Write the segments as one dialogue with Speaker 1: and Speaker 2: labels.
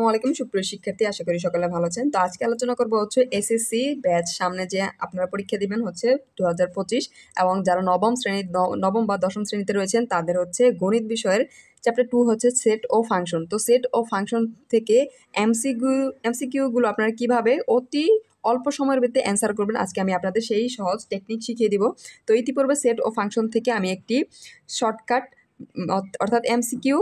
Speaker 1: আসসালামু আলাইকুম সুপ্রিয় শিক্ষার্থী, আশা করি সকলে ভালো আছেন। তো আজকে আলোচনা করবো হচ্ছে এসএসসি ব্যাচ সামনে যে আপনারা পরীক্ষা দিবেন হচ্ছে 2025 এবং যারা নবম বা দশম শ্রেণীতে রয়েছেন তাদের হচ্ছে গণিত বিষয়ের চ্যাপ্টার 2 হচ্ছে সেট ও ফাংশন। তো সেট ও ফাংশন থেকে এমসিকিউ গুলো আপনারা কিভাবে অতি অল্প সময়ের ভিতরে অ্যান্সার করবেন, আজকে আমি আপনাদের সেই সহজ টেকনিক শিখিয়ে দিব। তো ইতিপূর্বে সেট ও ফাংশন থেকে আমি একটি শর্টকাট অর্থাৎ এমসিকিউ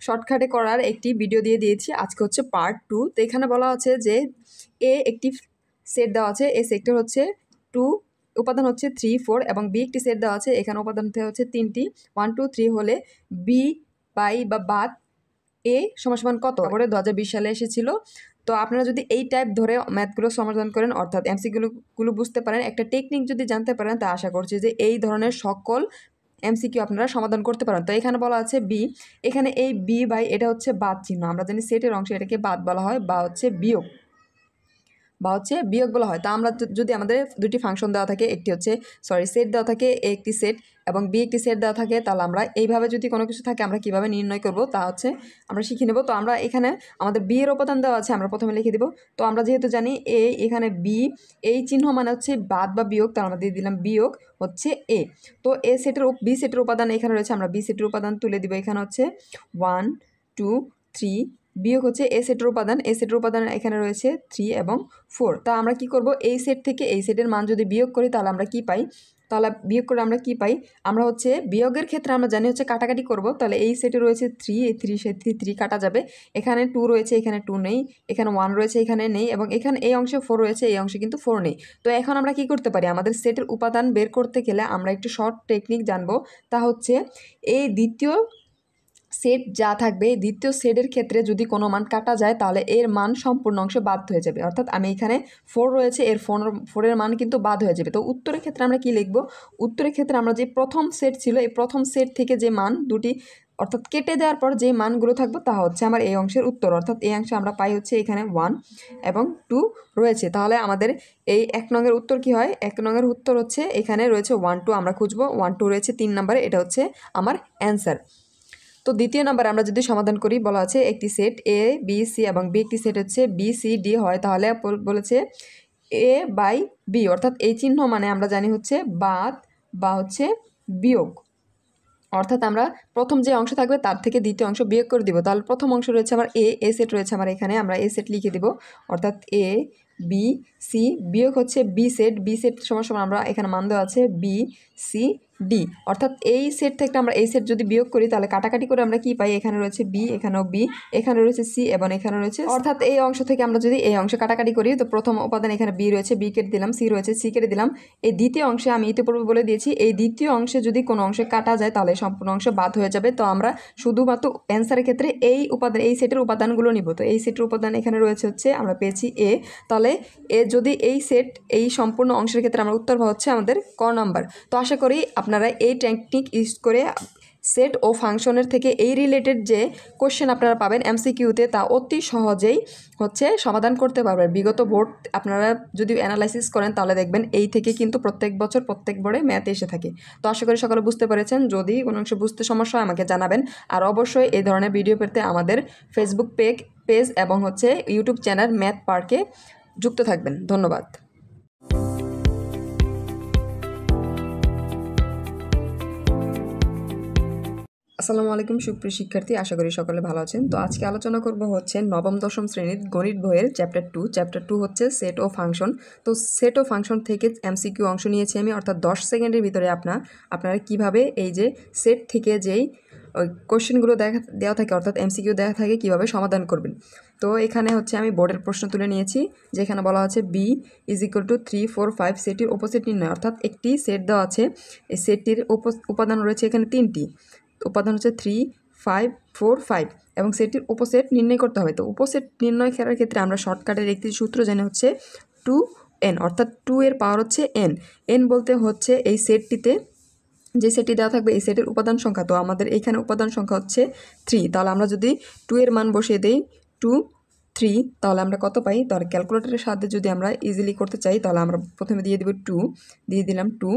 Speaker 1: শর্টকাটে করার একটি ভিডিও দিয়ে দিয়েছি। আজকে হচ্ছে পার্ট 2। তো এখানে বলা হচ্ছে যে একটি সেট দেওয়া আছে, এ সেক্টর হচ্ছে 2, উপাদান হচ্ছে 3, 4 এবং বি একটি সেট দেওয়া আছে, এখানে উপাদান হচ্ছে 3টি, 1, 2, 3 হলে বি বাই বা বাদ এ সমান কত করে 2020 সালে এসেছিল। তো আপনারা যদি এই টাইপ ধরে ম্যাথগুলো সমাধান করেন অর্থাৎ এমসিকিউগুলো বুঝতে পারেন, একটা টেকনিক যদি জানতে পারেন, তা আশা করছি যে এই ধরনের সকল এমসিকিউ আপনারা সমাধান করতে পারেন। তো এখানে বলা আছে বি, এখানে এই বি বাই এটা হচ্ছে বাদ চিহ্ন, আমরা জানি সেটের অংশ এটাকে বাদ বলা হয় বা হচ্ছে বিয়োগ বলা হয়। তা আমরা যদি আমাদের দুটি ফাংশন দেওয়া থাকে, একটি হচ্ছে সেট দেওয়া থাকে, একটি সেট এবং বি একটি সেট দেওয়া থাকে, তাহলে আমরা এইভাবে যদি কোনো কিছু থাকে আমরা কিভাবে নির্ণয় করব তা হচ্ছে আমরা শিখে নেব। তো আমরা এখানে আমাদের বি এর উপাদান দেওয়া আছে, আমরা প্রথমে লিখে দিব। তো আমরা যেহেতু জানি এখানে বি, এই চিহ্ন মানে হচ্ছে বাদ বা বিয়োগ, তাহলে আমরা দিয়ে দিলাম বিয়োগ হচ্ছে এ। তো বি সেটের উপাদান এখানে রয়েছে, আমরা বি সেটের উপাদান তুলে দিব। এখানে হচ্ছে 1, 2, 3 বিয়োগ হচ্ছে এ সেটের উপাদান এখানে রয়েছে 3 এবং 4। তা আমরা কি করব, এই সেট থেকে এই সেটের মান যদি বিয়োগ করি তাহলে আমরা কি পাই, আমরা হচ্ছে বিয়োগের ক্ষেত্রে আমরা জানি হচ্ছে কাটাকাটি করব। তাহলে এই সেটে রয়েছে 3, এই 3 কাটা যাবে, এখানে 2 রয়েছে, এখানে 2 নেই, এখানে 1 রয়েছে, এখানে নেই, এবং এখানে এই অংশে 4 রয়েছে, এই অংশে কিন্তু 4 নেই। তো এখন আমরা কি করতে পারি, আমাদের সেটের উপাদান বের করতে গেলে আমরা একটু শর্ট টেকনিক জানবো। তা হচ্ছে এই দ্বিতীয় সেট যা থাকবে, দ্বিতীয় সেটের ক্ষেত্রে যদি কোনো মান কাটা যায় তাহলে এর মান সম্পূর্ণ অংশে বাদ হয়ে যাবে। অর্থাৎ আমি এখানে 4 রয়েছে, এর 4-এর মান কিন্তু বাদ হয়ে যাবে। তো উত্তরের ক্ষেত্রে আমরা কি লিখব, উত্তরের ক্ষেত্রে আমরা যে প্রথম সেট ছিল, এই প্রথম সেট থেকে যে মান দুটি অর্থাৎ কেটে দেওয়ার পর যে মানগুলো থাকবে তা হচ্ছে আমার এই অংশের উত্তর। অর্থাৎ এই অংশে আমরা পাই হচ্ছে এখানে 1 এবং 2 রয়েছে। তাহলে আমাদের এই 1 নংয়ের উত্তর কি হয়, 1 নংয়ের উত্তর হচ্ছে এখানে রয়েছে 1, 2, আমরা খুঁজবো 1, 2 রয়েছে 3 নম্বরে, এটা হচ্ছে আমার অ্যান্সার। তো দ্বিতীয় নাম্বার আমরা যদি সমাধান করি, বলা আছে একটি সেট এ বি সি এবং বি একটি সেট হচ্ছে বি সি ডি হয়, তাহলে বলেছে এ বাই বি, অর্থাৎ এই চিহ্ন মানে আমরা জানি হচ্ছে বাদ বা হচ্ছে বিয়োগ। অর্থাৎ আমরা প্রথম যে অংশ থাকবে তার থেকে দ্বিতীয় অংশ বিয়োগ করে দিব। তাহলে প্রথম অংশ রয়েছে আমার এ সেট রয়েছে আমার এখানে, আমরা এ সেট লিখে দিব। অর্থাৎ এ বি সি বিয়োগ হচ্ছে বি সেট সমান আমরা এখানে মান দেওয়া আছে বি সি ডি। অর্থাৎ এই সেট থেকে আমরা এই সেট যদি বিয়োগ করি তাহলে কাটাকাটি করে আমরা কি পাই, এখানে রয়েছে বি, এখানেও বি, এখানে রয়েছে সি এবং এখানে রয়েছে, অর্থাৎ এই অংশ থেকে আমরা যদি এই অংশ কাটাকাটি করি, তো প্রথম উপাদান এখানে বি রয়েছে, বি কেটে দিলাম, সি রয়েছে, সি কেটে দিলাম। এই দ্বিতীয় অংশে আমি ইতিপূর্বে বলে দিয়েছি, এই দ্বিতীয় অংশে যদি কোনো অংশে কাটা যায় তাহলে সম্পূর্ণ অংশ বাদ হয়ে যাবে। তো আমরা শুধুমাত্র অ্যান্সারের ক্ষেত্রে এই সেটের উপাদানগুলো নিব। তো এই সেটের উপাদান এখানে রয়েছে হচ্ছে আমরা পেয়েছি এ, তাহলে যদি এই সম্পূর্ণ অংশের ক্ষেত্রে আমরা উত্তর হচ্ছে আমাদের ক নাম্বার। তো আশা করি আপনারা এই টেকনিক ইউজ করে সেট ও ফাংশনের থেকে এই রিলেটেড যে কোশ্চেন আপনারা পাবেন এমসিকিউতে তা অতি সহজেই হচ্ছে সমাধান করতে পারবেন। বিগত বোর্ড আপনারা যদি অ্যানালাইসিস করেন তাহলে দেখবেন এই থেকে কিন্তু প্রত্যেক বছর প্রত্যেক বোর্ডে ম্যাথ এসে থাকে। তো আশা করি সকলে বুঝতে পেরেছেন। যদি কোনো অংশ বুঝতে সমস্যা হয় আমাকে জানাবেন। আর অবশ্যই এই ধরনের ভিডিও পেতে আমাদের ফেসবুক পেজ এবং হচ্ছে ইউটিউব চ্যানেল ম্যাথ পার্কে যুক্ত থাকবেন। ধন্যবাদ। আসসালামু আলাইকুম সুপ্রিয় শিক্ষার্থী, আশা করি সকলে ভালো আছেন। তো আজকে আলোচনা করব হচ্ছে নবম দশম শ্রেণীর গণিত বইয়ের চ্যাপ্টার 2 হচ্ছে সেট ও ফাংশন। তো সেট ও ফাংশন থেকে এমসিকিউ অংশ নিয়েছি আমি, অর্থাৎ 10 সেকেন্ডের ভিতরে আপনারা কিভাবে এই যে সেট থেকে যেই কোশ্চেনগুলো দেওয়া থাকে অর্থাৎ এমসিকিউ দেওয়া থাকে কিভাবে সমাধান করবেন। তো এখানে হচ্ছে আমি বোর্ডের প্রশ্ন তুলে নিয়েছি, যেখানে বলা আছে বি = 3, 4, 5 সেটটির অপোজিট নির্ণয়। অর্থাৎ একটি সেট দেওয়া আছে, এই সেটটির উপাদান রয়েছে এখানে 3টি, উপাদান হচ্ছে 3, 5, 4, 5 এবং সেটটির উপসেট নির্ণয় করতে হবে। তো উপসেট নির্ণয় করার ক্ষেত্রে আমরা শর্টকাটের একটি সূত্র জানি হচ্ছে 2n, অর্থাৎ 2 এর পাওয়ার হচ্ছে n বলতে হচ্ছে এই সেটটিতে যে সেটটি দেওয়া থাকবে এই সেটের উপাদান সংখ্যা। তো আমাদের এখানে উপাদান সংখ্যা হচ্ছে 3, তাহলে আমরা যদি 2 এর মান বসিয়ে দেই 2, 3, তাহলে আমরা কত পাই। তাহলে ক্যালকুলেটরের সাহায্যে যদি আমরা ইজিলি করতে চাই তাহলে আমরা প্রথমে দিয়ে দেব 2, দিয়ে দিলাম 2।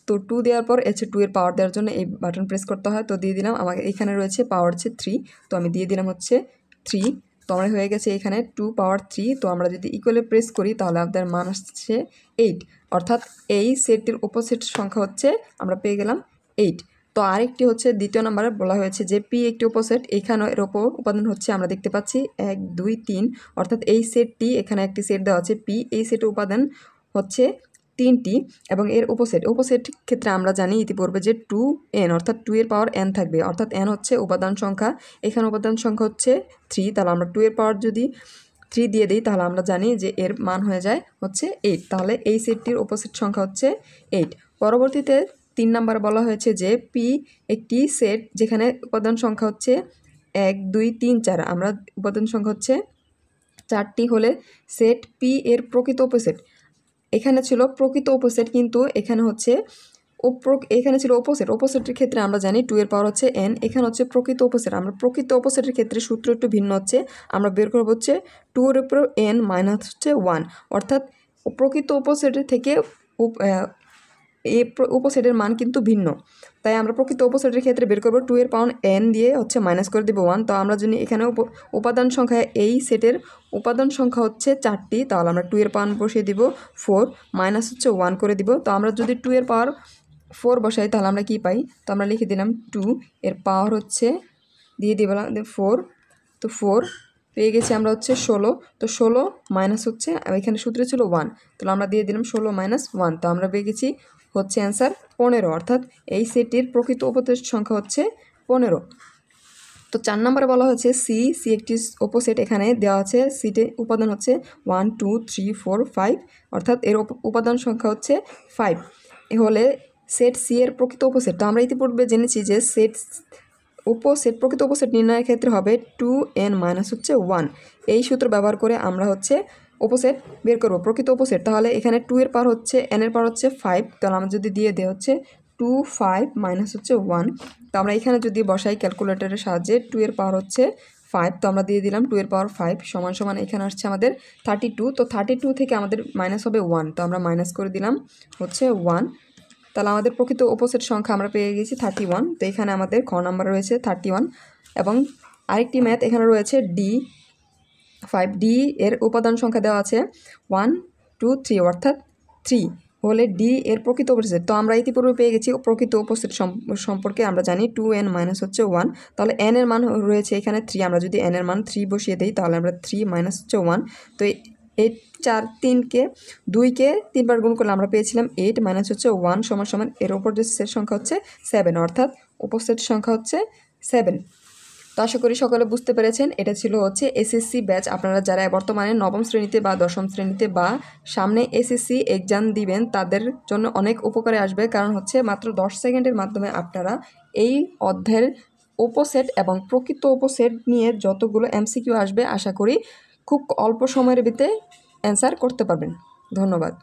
Speaker 1: তো 2 দেওয়ার পর 2 এর পাওয়ার দেওয়ার জন্য এই বাটন প্রেস করতে হয়। তো দিয়ে দিলাম, আমাকে এখানে রয়েছে পাওয়ার হচ্ছে 3, তো আমি দিয়ে দিলাম হচ্ছে 3 তো আমরা হয়ে গেছে এখানে 2 পাওয়ার 3। তো আমরা যদি ইকুয়ালে প্রেস করি তাহলে আমাদের মান আসছে 8, অর্থাৎ এই সেটটির অপোজিট সংখ্যা হচ্ছে আমরা পেয়ে গেলাম 8। তো আরেকটি হচ্ছে দ্বিতীয় নম্বরে বলা হয়েছে যে পি একটি উপসেট, এখানে এর উপাদান হচ্ছে আমরা দেখতে পাচ্ছি 1 2 3, অর্থাৎ এই সেটটি এখানে একটি সেট দেওয়া আছে পি, এই সেটের উপাদান হচ্ছে 3টি এবং এর উপসেট ক্ষেত্রে আমরা জানি ইতিপূর্বে যে 2n, অর্থাৎ 2 এর পাওয়ার n থাকবে, অর্থাৎ n হচ্ছে উপাদান সংখ্যা, এখানে উপাদান সংখ্যা হচ্ছে 3, তাহলে আমরা 2 এর পাওয়ার যদি 3 দিয়ে দিই তাহলে আমরা জানি যে এর মান হয়ে যায় হচ্ছে 8, তাহলে এই সেটটির উপসেট সংখ্যা হচ্ছে 8। পরবর্তীতে 3 নম্বরে বলা হয়েছে যে পি একটি সেট যেখানে উপাদান সংখ্যা হচ্ছে 1 2 3 4, আমরা উপাদান সংখ্যা হচ্ছে 4টি হলে সেট পি এর প্রকৃত উপসেট, এখানে ছিল প্রকৃত উপসেট কিন্তু এখানে হচ্ছে এখানে ছিল opposite ক্ষেত্রে আমরা জানি 2 এর পাওয়ার হচ্ছে n, এখানে হচ্ছে প্রকৃত উপসেট, আমরা প্রকৃত উপসেটের ক্ষেত্রে সূত্র একটু ভিন্ন হচ্ছে, আমরা বের করব হচ্ছে 2 এর উপর n মাইনাস হচ্ছে 1, অর্থাৎ প্রকৃত উপসেটের থেকে এই উপসেটের মান কিন্তু ভিন্ন, তাই আমরা প্রকৃত উপসেটের ক্ষেত্রে বের করব 2 এর পাওয়ার n দিয়ে হচ্ছে মাইনাস করে দেবো 1। তো আমরা যদি এখানে উপাদান সংখ্যা, এই সেটের উপাদান সংখ্যা হচ্ছে 4টি, তাহলে আমরা 2 এর পাওয়ার বসিয়ে দিব 4 মাইনাস হচ্ছে 1 করে দিব। তো আমরা যদি 2 এর পাওয়ার 4 বসাই তাহলে আমরা কি পাই, তো আমরা লিখে দিলাম 2 এর পাওয়ার হচ্ছে দিয়ে দিলাম 4, তো 4 পেয়ে গেছি আমরা হচ্ছে 16, তো 16 মাইনাস হচ্ছে এখানে সূত্রে ছিল 1, তাহলে আমরা দিয়ে দিলাম 16 মাইনাস 1, তো আমরা পেয়ে গেছি হচ্ছে অ্যান্সার 15, অর্থাৎ এই সেটটির প্রকৃত উপসেট সংখ্যা হচ্ছে 15। তো 4 নম্বরে বলা হচ্ছে সি একটি উপসেট, এখানে দেওয়া আছে সিটে উপাদান হচ্ছে 1 2 3 4 5, অর্থাৎ এর উপাদান সংখ্যা হচ্ছে 5 হলে সেট সি এর প্রকৃত উপসেট। তো আমরা ইতিপূর্বে জেনেছি যে প্রকৃত উপসেট নির্ণয়ের ক্ষেত্রে হবে 2n মাইনাস হচ্ছে 1, এই সূত্র ব্যবহার করে আমরা হচ্ছে উপসেট বের করব, প্রকৃত উপসেট। তাহলে এখানে 2 এর পাওয়ার হচ্ছে n এর পাওয়ার হচ্ছে 5, তাহলে আমরা যদি দিয়ে দেওয়া হচ্ছে 2 5 মাইনাস হচ্ছে 1, তো আমরা এখানে যদি বসাই ক্যালকুলেটরের সাহায্যে 2 এর পাওয়ার হচ্ছে 5, তো আমরা দিয়ে দিলাম 2 এর পাওয়ার 5 সমান সমান এখানে আসছে আমাদের 32, তো 32 থেকে আমাদের মাইনাস হবে 1, তো আমরা মাইনাস করে দিলাম হচ্ছে 1, তাহলে আমাদের প্রকৃত উপসেট সংখ্যা আমরা পেয়ে গেছি 31। তো এখানে আমাদের খ নাম্বার রয়েছে 31 এবং আরেকটি ম্যাথ এখানে রয়েছে D5, এর উপাদান সংখ্যা দেওয়া আছে 1 2 3, অর্থাৎ 3 হলে ডি এর প্রকৃত উপসেট। তো আমরা ইতিপূর্বে পেয়ে গেছি প্রকৃত উপসেট সম্পর্কে আমরা জানি 2n মাইনাস হচ্ছে 1, তাহলে n এর মান রয়েছে এখানে 3, আমরা যদি n এর মান 3 বসিয়ে দিই তাহলে আমরা 3 মাইনাস হচ্ছে 1, তো এই 3কে 2কে 3 বার গুণ করলে আমরা পেয়েছিলাম 8 মাইনাস হচ্ছে 1 সমান সমান এর উপর যে সেট সংখ্যা হচ্ছে 7, অর্থাৎ উপসেট সংখ্যা হচ্ছে 7। তো আশা করি সকলে বুঝতে পেরেছেন, এটা ছিল হচ্ছে এসএসসি ব্যাচ। আপনারা যারা বর্তমানে নবম শ্রেণীতে বা দশম শ্রেণীতে বা সামনে এসএসসি এক্সাম দিবেন তাদের জন্য অনেক উপকারে আসবে, কারণ হচ্ছে মাত্র 10 সেকেন্ডের মাধ্যমে আপনারা এই অধ্যায়ের উপসেট এবং প্রকৃত উপসেট নিয়ে যতগুলো এমসিকিউ আসবে আশা করি খুব অল্প সময়ের ভিতরে অ্যান্সার করতে পারবেন। ধন্যবাদ।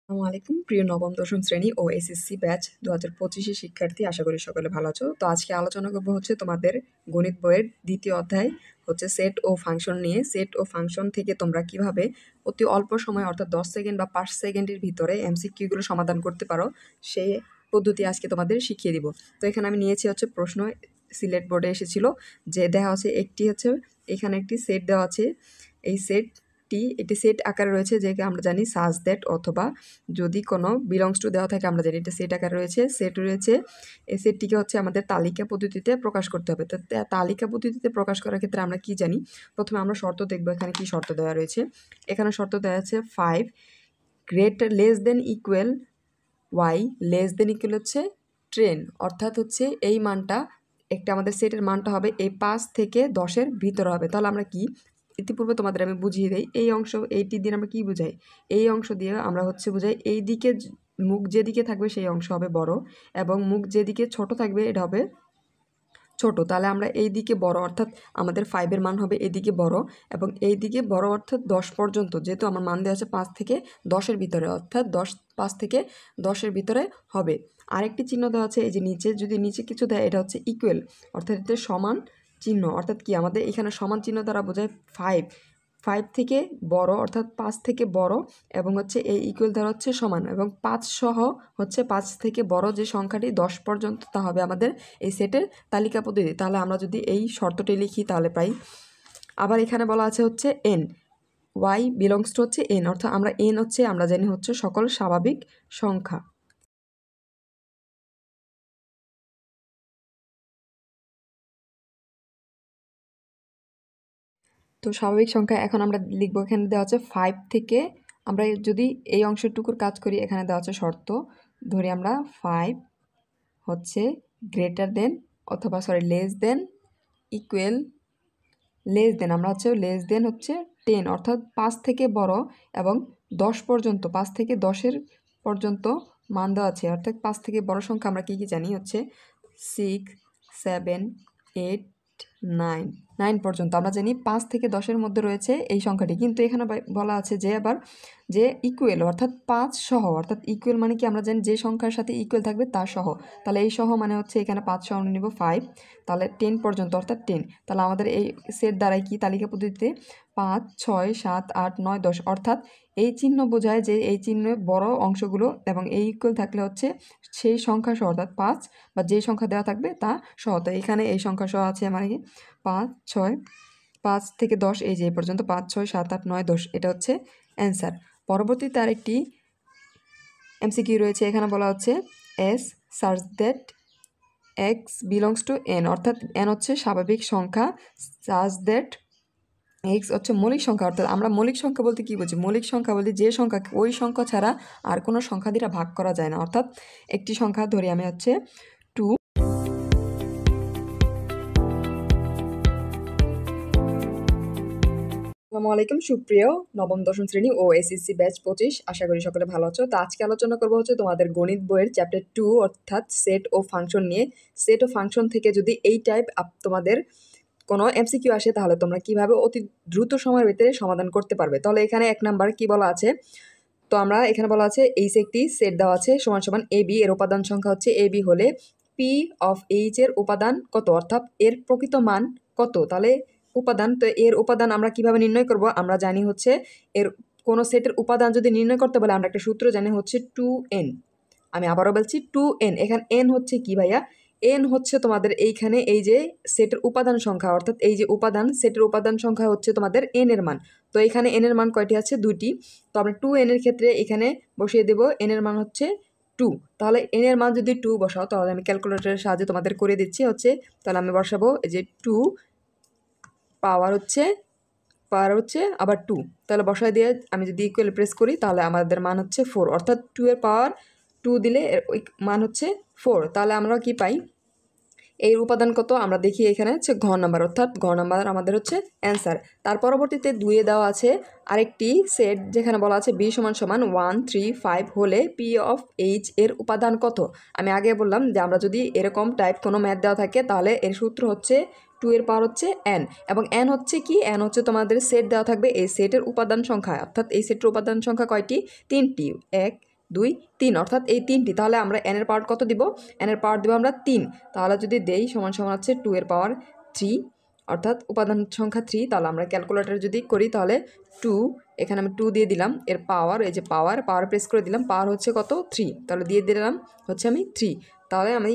Speaker 1: আসসালামু আলাইকুম প্রিয় নবম দশম শ্রেণী ও এসএসসি ব্যাচ 2025 শিক্ষার্থী, আশা করি সকলে ভালো আছো। তো আজকে আলোচনা করবো হচ্ছে তোমাদের গণিত বইয়ের দ্বিতীয় অধ্যায় হচ্ছে সেট ও ফাংশন নিয়ে। সেট ও ফাংশন থেকে তোমরা কিভাবে অতি অল্প সময় অর্থাৎ 10 সেকেন্ড বা 5 সেকেন্ডের ভিতরে এমসিকিউগুলো সমাধান করতে পারো সেই পদ্ধতি আজকে তোমাদের শিখিয়ে দিব। তো এখানে আমি নিয়েছি হচ্ছে প্রশ্ন, সিলেট বোর্ডে এসেছিল যে দেখা হচ্ছে একটি হচ্ছে এখানে একটি সেট দেওয়া আছে, এই এটি সেট আকারে রয়েছে, যেকে আমরা জানি সাজ দ্যাট, অথবা যদি কোনো বিলংস টু দেওয়া থাকে আমরা জানি এটা সেট আকারে রয়েছে, সেট রয়েছে। এই সেটটিকে হচ্ছে আমাদের তালিকা পদ্ধতিতে প্রকাশ করতে হবে। তো তালিকা পদ্ধতিতে প্রকাশ করার ক্ষেত্রে আমরা কি জানি, প্রথমে আমরা শর্ত দেখব এখানে কি শর্ত দেওয়া রয়েছে। এখানে শর্ত দেওয়া আছে 5 greater less than equal y less than equal হচ্ছে 10, অর্থাৎ হচ্ছে এই মানটা একটা আমাদের সেটের মানটা হবে এই 5 থেকে 10-এর ভিতরে হবে। তাহলে আমরা কি ইতিপূর্বে তোমাদের আমি বুঝিয়ে দিই, এই অংশ এইটি দিয়ে আমরা কি বুঝাই, এই অংশ দিয়ে আমরা হচ্ছে বুঝাই এই দিকে মুখ যেদিকে থাকবে সেই অংশ হবে বড় এবং মুখ যেদিকে ছোট থাকবে এটা হবে ছোট। তাহলে আমরা এই দিকে বড় অর্থাৎ আমাদের 5-এর মান হবে এদিকে বড় এবং এই দিকে বড় অর্থাৎ 10 পর্যন্ত, যেহেতু আমার মান দেওয়া আছে 5 থেকে 10-এর ভিতরে, অর্থাৎ 5 থেকে 10-এর ভিতরে হবে। আরেকটি চিহ্ন দেওয়া আছে এই যে নিচে, যদি নিচে কিছু দেয় এটা হচ্ছে ইকুয়াল, অর্থাৎ এটা সমান চিহ্ন, অর্থাৎ কি আমাদের এখানে সমান চিহ্ন দ্বারা বোঝায় 5 থেকে বড় অর্থাৎ 5 থেকে বড় এবং হচ্ছে এই ইকুয়াল দ্বারা হচ্ছে সমান এবং 5 সহ হচ্ছে 5 থেকে বড় যে সংখ্যাটি 10 পর্যন্ত তা হবে আমাদের এই সেটের তালিকা পদ্ধতি। তাহলে আমরা যদি এই শর্তটি লিখি তাহলে পাই। আবার এখানে বলা আছে হচ্ছে n, y বিলংস টু হচ্ছে n, অর্থাৎ আমরা n হচ্ছে আমরা জানি হচ্ছে সকল স্বাভাবিক সংখ্যা। তো স্বাভাবিক সংখ্যা এখন আমরা লিখবো, এখানে দেওয়া আছে 5 থেকে, আমরা যদি এই অংশটুকুর কাজ করি এখানে দেওয়া আছে শর্ত, ধরি আমরা 5 হচ্ছে গ্রেটার দেন অথবা less than equal less than, আমরা হচ্ছে লেস দেন হচ্ছে 10 অর্থাৎ 5 থেকে বড় এবং 10 পর্যন্ত, 5 থেকে 10-এর পর্যন্ত মান দেওয়া আছে। অর্থাৎ 5 থেকে বড় সংখ্যা আমরা কী জানি হচ্ছে 6, 7, 8, 9 পর্যন্ত আমরা জানি। 5 থেকে 10-এর মধ্যে রয়েছে এই সংখ্যাটি, কিন্তু এখানে বলা আছে যে আবার যে ইকুয়াল অর্থাৎ 5 সহ, অর্থাৎ ইকুয়াল মানে কি আমরা জানি যে সংখ্যার সাথে ইকুয়াল থাকবে তা সহ। তাহলে এই সহ মানে হচ্ছে এখানে 5 সহ আমরা নিব 5, তাহলে 10 পর্যন্ত অর্থাৎ 10। তাহলে আমাদের এই সেট দ্বারাই কি তালিকা পদ্ধতিতে 5, 6, 7, 8, 9, 10 অর্থাৎ এই চিহ্ন বোঝায় যে এই চিহ্নে বড় অংশগুলো এবং এই ইকুয়াল থাকলে হচ্ছে সেই সংখ্যা সহ, অর্থাৎ 5 বা যে সংখ্যা দেওয়া থাকবে তা সহ। তো এখানে এই সংখ্যা সহ আছে আমার 5, 6, 5 থেকে 10 এই যে এই পর্যন্ত 5, 6, 7, 8, 9, 10 এটা হচ্ছে অ্যান্সার। পরবর্তীতে আরেকটি এমসিকিউ রয়েছে, এখানে বলা হচ্ছে S search that x belongs to N, অর্থাৎ এন হচ্ছে স্বাভাবিক সংখ্যা, সার্চ দ্যাট এক্স হচ্ছে মৌলিক সংখ্যা। অর্থাৎ আমরা মৌলিক সংখ্যা বলতে কী বুঝি? মৌলিক সংখ্যা বলতে যে সংখ্যা ওই সংখ্যা ছাড়া আর কোনো সংখ্যা দিয়ে ভাগ করা যায় না। অর্থাৎ একটি সংখ্যা ধরি আমি হচ্ছে 2। আসসালামু আলাইকুম সুপ্রিয় নবম দশম শ্রেণী ও এসএসসি ব্যাচ 25, আশা করি সকলে ভালো আছো। তো আজকে আলোচনা করবো হচ্ছে তোমাদের গণিত বইয়ের চ্যাপ্টার 2 অর্থাৎ সেট ও ফাংশন নিয়ে। সেট ও ফাংশন থেকে যদি এই টাইপ তোমাদের কোনো এমসিকিউ আসে তাহলে তোমরা কিভাবে অতি দ্রুত সময়ের ভিতরে সমাধান করতে পারবে। তাহলে এখানে 1 নাম্বার কি বলা আছে, তো আমরা এখানে বলা আছে এইচ একটি সেট দেওয়া আছে সমান সমান এ বি, এর উপাদান সংখ্যা হচ্ছে এ বি হলে পি অফ এইচ এর উপাদান কত, অর্থাৎ এর প্রকৃত মান কত। তাহলে উপাদান, তো এর উপাদান আমরা কিভাবে নির্ণয় করব? আমরা জানি হচ্ছে এর কোনো সেটের উপাদান যদি নির্ণয় করতে বলে আমরা একটা সূত্র জানি হচ্ছে 2n। আমি আবারও বলছি 2n। এখানে n হচ্ছে কি ভাইয়া? n হচ্ছে তোমাদের এইখানে এই যে সেটের উপাদান সংখ্যা, অর্থাৎ এই যে উপাদান সেটের উপাদান সংখ্যা হচ্ছে তোমাদের n এর মান। তো এখানে n এর মান কয়টি আছে? 2টি। তো আমরা 2n এর ক্ষেত্রে এখানে বসিয়ে দেব n এর মান হচ্ছে 2। তাহলে n এর মান যদি 2 বসাও, তাহলে আমি ক্যালকুলেটরের সাহায্যে তোমাদের করে দিচ্ছি হচ্ছে, তাহলে আমি বসাবো এই যে 2 পাওয়ার হচ্ছে আবার 2, তাহলে বসায় দিয়ে আমি যদি ইকুয়াল প্রেস করি তাহলে আমাদের মান হচ্ছে 4, অর্থাৎ 2 এর পাওয়ার 2 দিলে ওই মান হচ্ছে 4। তাহলে আমরা কি পাই? এর উপাদান কত আমরা দেখি, এখানে হচ্ছে ঘ নাম্বার, অর্থাৎ ঘ নাম্বার আমাদের হচ্ছে অ্যান্সার। তার পরবর্তীতে 2-এ দেওয়া আছে আরেকটি সেট, যেখানে বলা আছে বি সমান সমান 1, 3, 5 হলে পি অফ এইচ এর উপাদান কত। আমি আগে বললাম যে আমরা যদি এরকম টাইপ কোনো ম্যাথ দেওয়া থাকে তাহলে এর সূত্র হচ্ছে 2 এর পাওয়ার হচ্ছে n, এবং n হচ্ছে কি? n হচ্ছে তোমাদের সেট দেওয়া থাকবে এই সেটের উপাদান সংখ্যা, অর্থাৎ এই সেটের উপাদান সংখ্যা কয়টি? 3টি, 1, 2, 3, অর্থাৎ এই 3টি। তাহলে আমরা n এর পাওয়ার কত দিব? n এর পাওয়ার দিব আমরা 3। তাহলে যদি দেই সমান সমান হচ্ছে 2 এর পাওয়ার 3, অর্থাৎ উপাদান সংখ্যা 3। তাহলে আমরা ক্যালকুলেটর যদি করি তাহলে 2, এখানে আমি 2 দিয়ে দিলাম, এর পাওয়ার এই যে পাওয়ার প্রেস করে দিলাম, পাওয়ার হচ্ছে কত? 3, তাহলে দিয়ে দিলাম হচ্ছে আমি 3। তাহলে আমি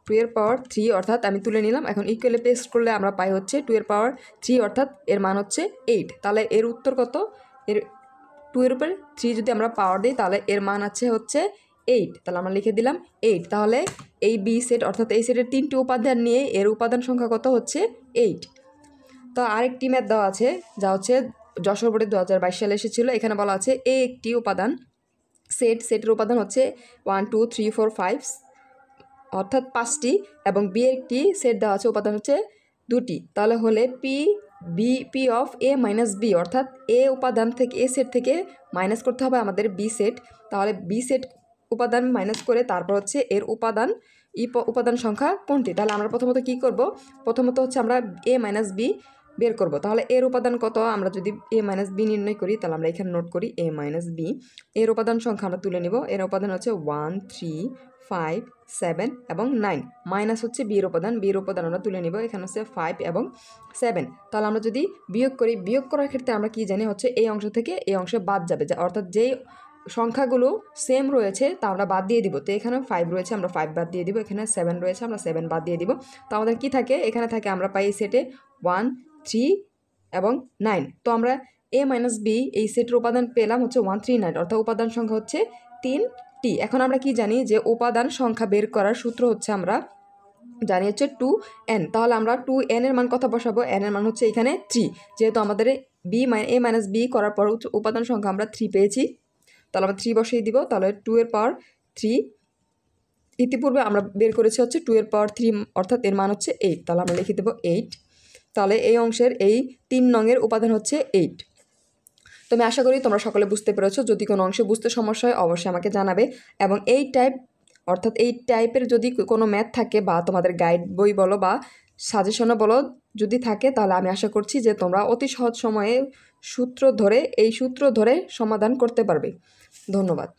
Speaker 1: 2 এর পাওয়ার 3 অর্থাৎ আমি তুলে নিলাম। এখন ইকুয়ালে পেস্ট করলে আমরা পাই হচ্ছে 2 এর পাওয়ার 3 অর্থাৎ এর মান হচ্ছে 8। তাহলে এর উত্তর কত? এর 2 এর উপরে 3 যদি আমরা পাওয়ার দিই তাহলে এর মান আছে হচ্ছে 8। তাহলে আমরা লিখে দিলাম 8। তাহলে এই বি সেট অর্থাৎ এই সেটের 3টি উপাদান নিয়ে এর উপাদান সংখ্যা কত হচ্ছে 8। তো আরেকটি ম্যাথ দেওয়া আছে যা হচ্ছে যশোর বোর্ডে 2022 সালে এসেছিলো। এখানে বলা আছে এ একটি উপাদান সেটের উপাদান হচ্ছে 1, 2, 3, 4, 5 অর্থাৎ 5টি, এবং বি একটি সেট দেওয়া আছে উপাদান হচ্ছে 2টি। তাহলে হলে p of a minus b, অর্থাৎ এ উপাদান থেকে এ সেট থেকে মাইনাস করতে হবে আমাদের বি সেট। তাহলে বি সেট উপাদান মাইনাস করে তারপর হচ্ছে এর উপাদান সংখ্যা কোনটি। তাহলে আমরা প্রথমত কি করব? প্রথমত হচ্ছে আমরা এ মাইনাস বি বের করব। তাহলে এর উপাদান কত? আমরা যদি এ মাইনাস বি নির্ণয় করি তাহলে আমরা এখানে নোট করি এ মাইনাস বি, এর উপাদান সংখ্যা আমরা তুলে নিব। এর উপাদান হচ্ছে 1, 3, 5, 7 এবং 9, মাইনাস হচ্ছে বিয়ের উপাদান, বিয়ের উপাদান আমরা তুলে নিব, এখানে হচ্ছে 5 এবং 7। তাহলে আমরা যদি বিয়োগ করি, বিয়োগ করার ক্ষেত্রে আমরা কি জানি হচ্ছে এই অংশ থেকে এই অংশে বাদ যাবে, অর্থাৎ যেই সংখ্যাগুলো সেম রয়েছে তা আমরা বাদ দিয়ে দিব। তো এখানে 5 রয়েছে, আমরা 5 বাদ দিয়ে দিব, এখানে 7 রয়েছে, আমরা 7 বাদ দিয়ে দিব। তো আমাদের কি থাকে, এখানে থাকে আমরা পাই সেটে 1, 3 এবং 9। তো আমরা a মাইনাস বি এই সেটের উপাদান পেলাম হচ্ছে 1, 3, 9, অর্থাৎ উপাদান সংখ্যা হচ্ছে 3টি। এখন আমরা কি জানি যে উপাদান সংখ্যা বের করার সূত্র হচ্ছে আমরা জানি হচ্ছে 2n। তাহলে আমরা 2n এর মান কত বসাবো, n এর মান হচ্ছে এখানে 3, যেহেতু আমাদের a মাইনাস বি করার পর উপাদান সংখ্যা আমরা 3 পেয়েছি, তাহলে আমরা 3 বসিয়ে দিব। তাহলে 2 এর পাওয়ার 3, ইতিপূর্বে আমরা বের করেছি হচ্ছে 2 এর পাওয়ার 3, অর্থাৎ এর মান হচ্ছে 8, তাহলে আমরা লিখে দেবো 8। তাহলে এই অংশের এই 3 নংয়ের উপাদান হচ্ছে 8। তো আমি আশা করি তোমরা সকলে বুঝতে পেরেছো। যদি কোনো অংশে বুঝতে সমস্যা হয় অবশ্যই আমাকে জানাবে, এবং এই টাইপের যদি কোনো ম্যাথ থাকে বা তোমাদের গাইড বই বলো বা সাজেশনও বলো যদি থাকে, তাহলে আমি আশা করছি যে তোমরা অতি সহজ সময়ে এই সূত্র ধরে সমাধান করতে পারবে। ধন্যবাদ।